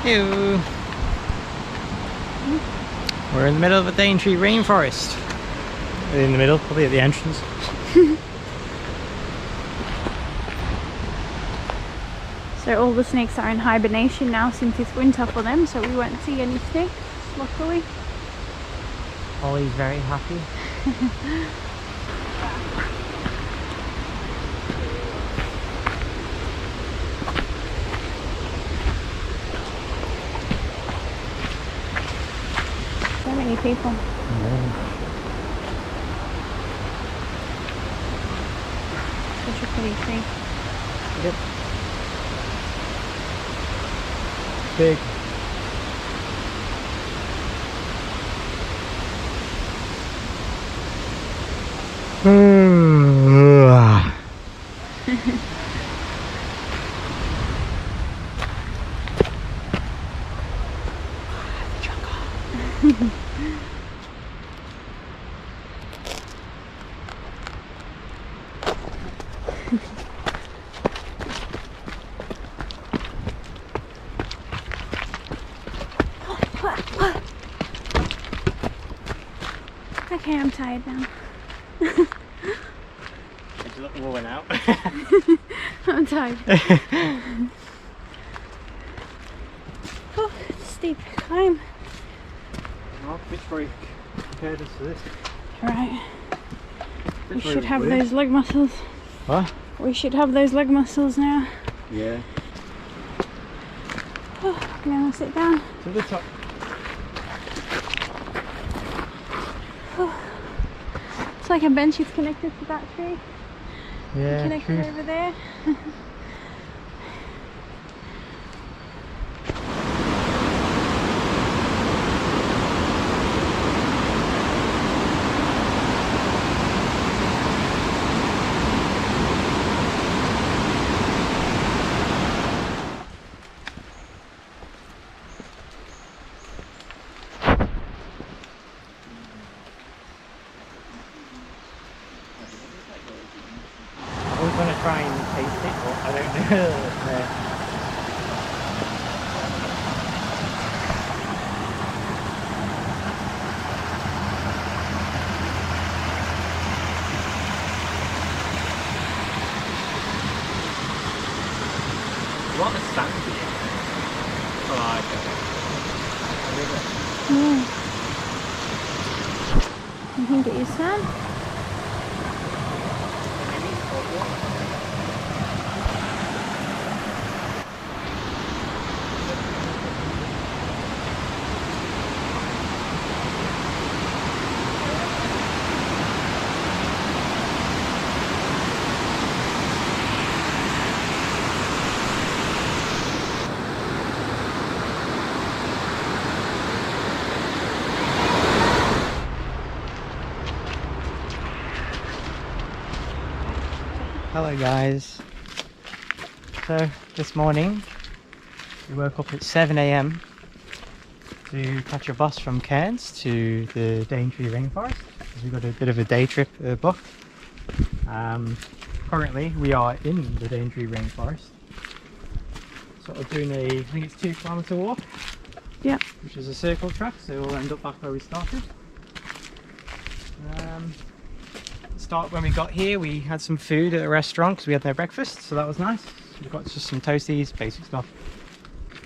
Ew. We're in the middle of a Daintree rainforest. In the middle, probably at the entrance. So all the snakes are in hibernation now since it's winter for them, so we won't see any snakes, luckily. Ollie's very happy. So many people. Such a pretty tree. Yep. Big. Okay, I'm tired now. It's not worn out. I'm tired. Oh, steep climb. Oh, which way compared us to this? Right. We should have those leg muscles. What? We should have those leg muscles now. Yeah. Oh, now I'll sit down. To the top. Oh. It's like a bench is connected to that tree. Yeah. Connected over there. I was going to try and taste it, but I don't know. What a sand here. Oh, I Yeah. You think it is sand? Hello guys. So this morning we woke up at 7 AM to catch a bus from Cairns to the Daintree Rainforest. We've got a bit of a day trip booked. Currently we are in the Daintree Rainforest, sort of doing a, I think it's 2-kilometre walk. Yeah. Which is a circle track, so we'll end up back where we started. When we got here we had some food at a restaurant because we had no breakfast, so that was nice. We got just some toasties, basic stuff.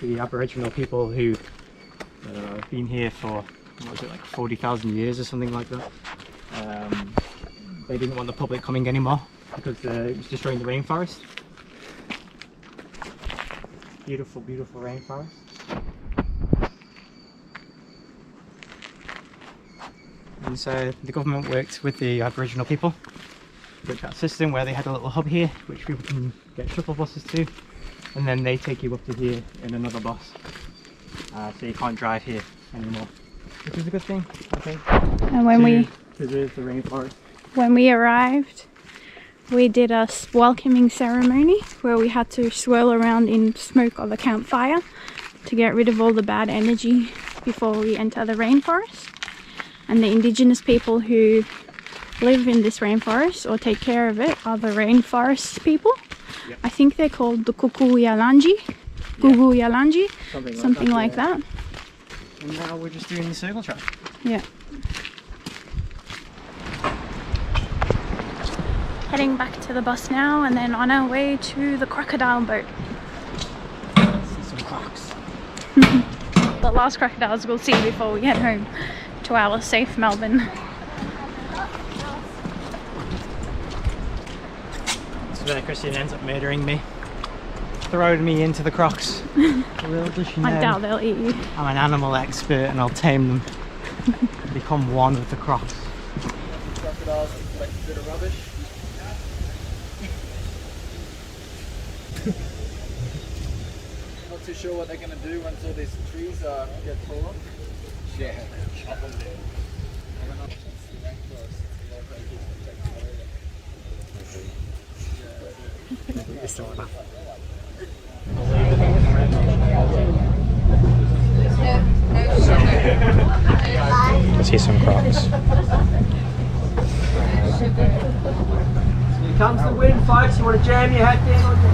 The Aboriginal people who have been here for, what was it, like 40,000 years or something like that. They didn't want the public coming anymore because it was destroying the rainforest. Beautiful, beautiful rainforest. And so the government worked with the Aboriginal people with that system where they had a little hub here which people can get shuttle buses to, and then they take you up to here in another bus, so you can't drive here anymore, which is a good thing, I think. And when we preserve the rainforest. When we arrived, we did a welcoming ceremony where we had to swirl around in smoke of a campfire to get rid of all the bad energy before we enter the rainforest. And the indigenous people who live in this rainforest or take care of it are the rainforest people. Yep. I think they're called the Kukuyalanji. Gugu Yalanji, Something like something that. like Yeah. that. And now we're just doing the circle track. Yeah. Heading back to the bus now and then on our way to the crocodile boat. See some crocs. The last crocodiles we'll see before we get home to our safe Melbourne. This is where Christian ends up murdering me. Throwing me into the crocs. Little does she know, I doubt they'll eat you. I'm an animal expert and I'll tame them. Become one with the crocs. Crocodiles collect a bit of rubbish. Not too sure what they're going to do once all these trees get taller. Yeah, chop them down. It's the rainforest. It's a lot of people protecting the area. I see some crocs. Here comes the wind, folks. You want to jam your hat down on there?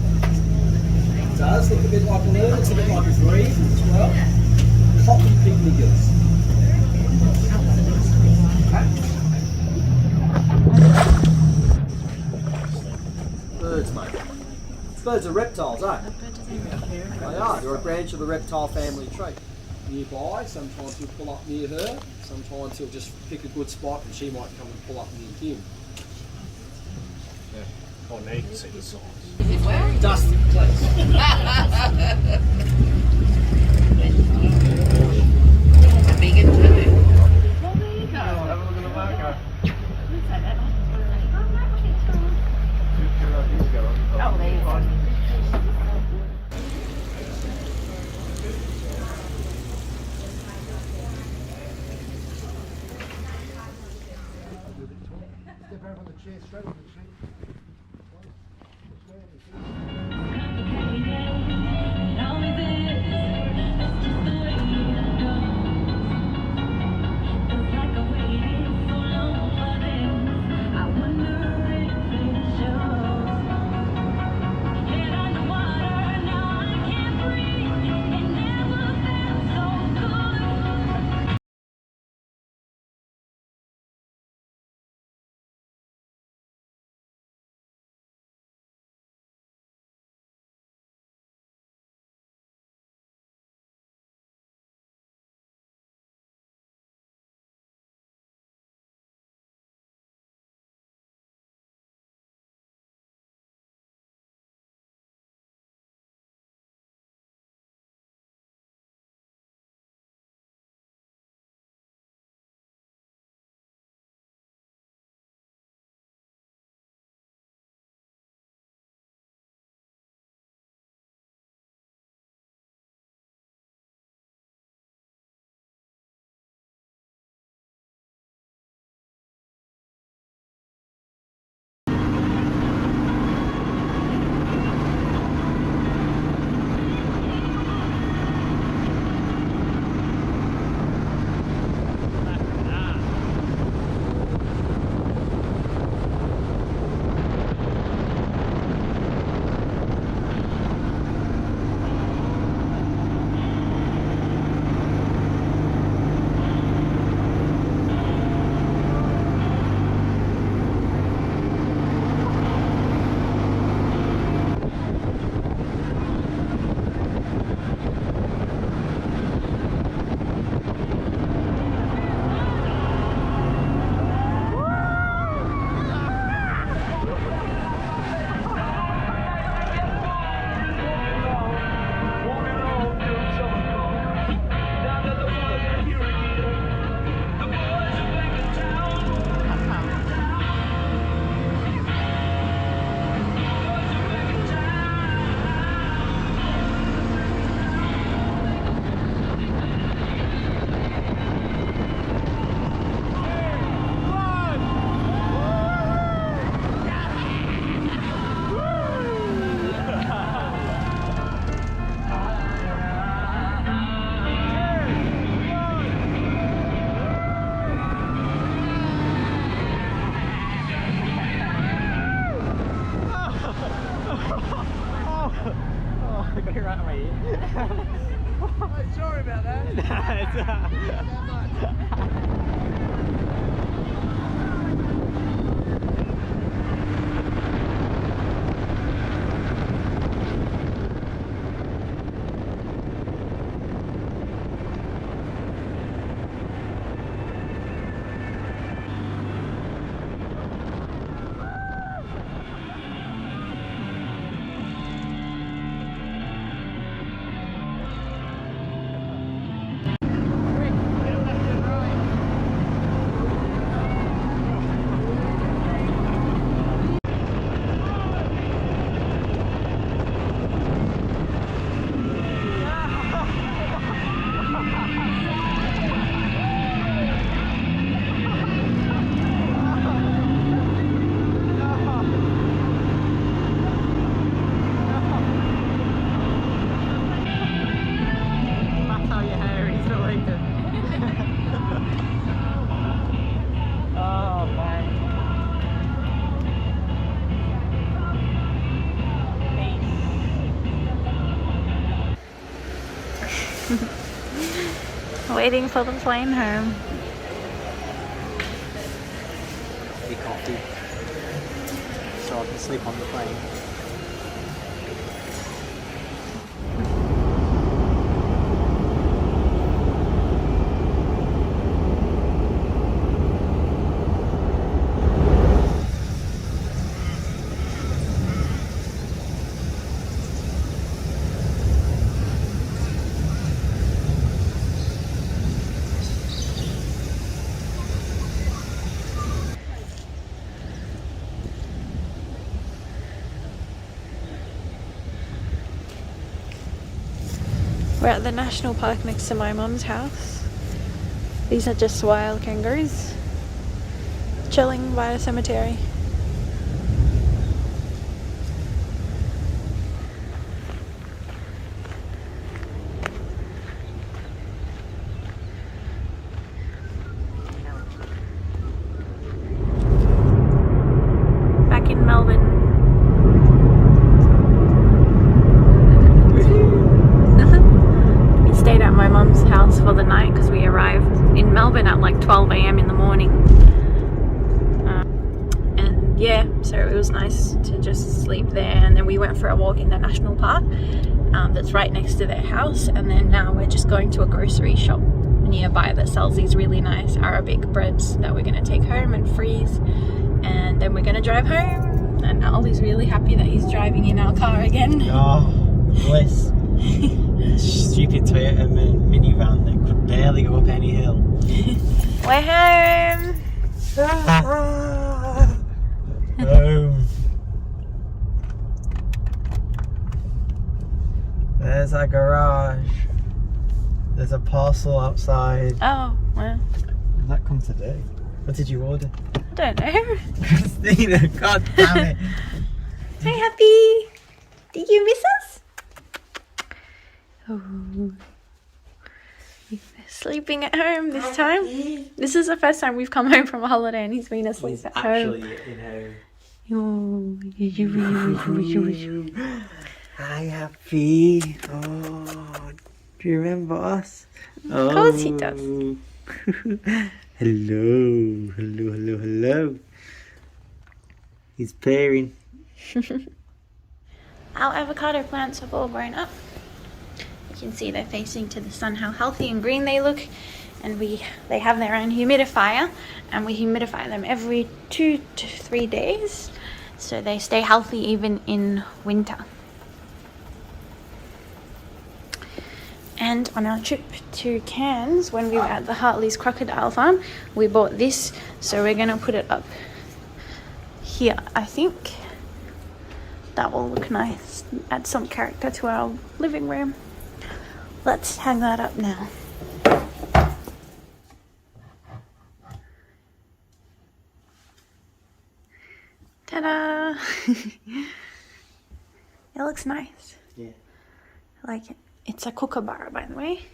It does look a bit like a loon, looks a bit like a green as well. Cotton pygmies. Birds, mate. Birds are reptiles, eh? They are. They're a branch of the reptile family tree. Nearby, sometimes he'll pull up near her. Sometimes he'll just pick a good spot and she might come and pull up near him. Oh, now you can see the size. Dusty, please. Vegan too. Oh, there you go. Step over on the chair, straight on the chair. Sorry about that. Waiting for the plane home. Maybe coffee. So I can sleep on the plane. We're at the national park next to my mum's house. These are just wild kangaroos chilling by a cemetery. Back in Melbourne. Stayed at my mum's house for the night because we arrived in Melbourne at like 12 a.m. in the morning. And yeah, so it was nice to just sleep there, and then we went for a walk in the national park that's right next to their house, and then now we're just going to a grocery shop nearby that sells these really nice Arabic breads that we're going to take home and freeze, and then we're going to drive home. And Ollie's really happy that he's driving in our car again. Oh, bliss. Stupid Toyota minivan that could barely go up any hill. We're home! Home. There's our garage. There's a parcel outside. Oh, well, Did that come today? What did you order? I don't know. Christina, god damn it. Hi, Happy! Did you miss us? Oh. Sleeping at home this time. This is the first time we've come home from a holiday and he's been asleep He's at home. actually in home. Oh. Hi, Happy. Oh, do you remember us? Of course he does. Hello, hello, hello, hello. He's pairing. Our avocado plants have all grown up. You can see they're facing to the sun, how healthy and green they look. And they have their own humidifier, and we humidify them every 2 to 3 days, so they stay healthy even in winter. And on our trip to Cairns, when we were at the Hartley's Crocodile Farm, we bought this, so we're gonna put it up here. I think that will look nice, add some character to our living room. Let's hang that up now. Ta-da! It looks nice. Yeah. I like it. It's a kookaburra, by the way.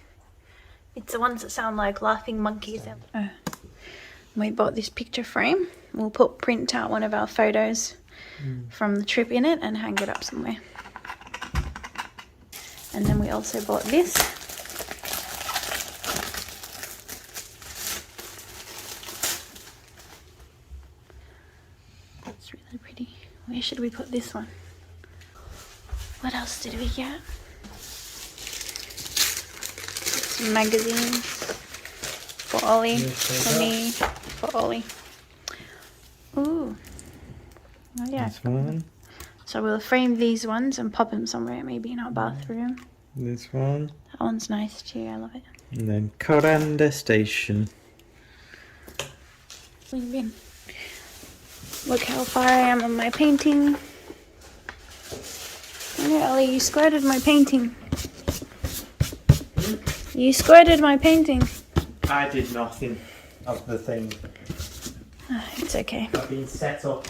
It's the ones that sound like laughing monkeys. Oh. We bought this picture frame. We'll print out one of our photos from the trip in it and hang it up somewhere. And then we also bought this. That's really pretty. Where should we put this one? What else did we get? Some magazines for Ollie, for me, for Ollie. Ooh. Oh yeah. This one. So we'll frame these ones and pop them somewhere, maybe in our bathroom. This one. That one's nice too, I love it. And then Coranda Station. What have you been? Look how far I am on my painting. Oh, Ellie, you squirted my painting. You squirted my painting. I did nothing of the thing. It's okay. I've been set up.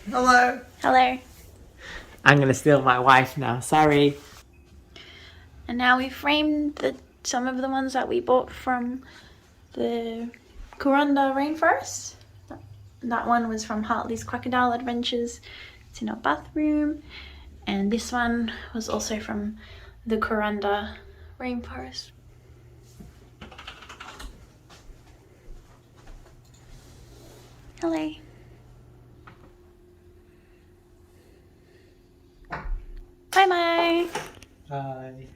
Hello. Hello. I'm gonna steal my wife now. Sorry. And now we framed some of the ones that we bought from the Kuranda Rainforest. That one was from Hartley's Crocodile Adventures. It's in our bathroom. And this one was also from the Kuranda Rainforest. Hello. Bye-bye. Bye.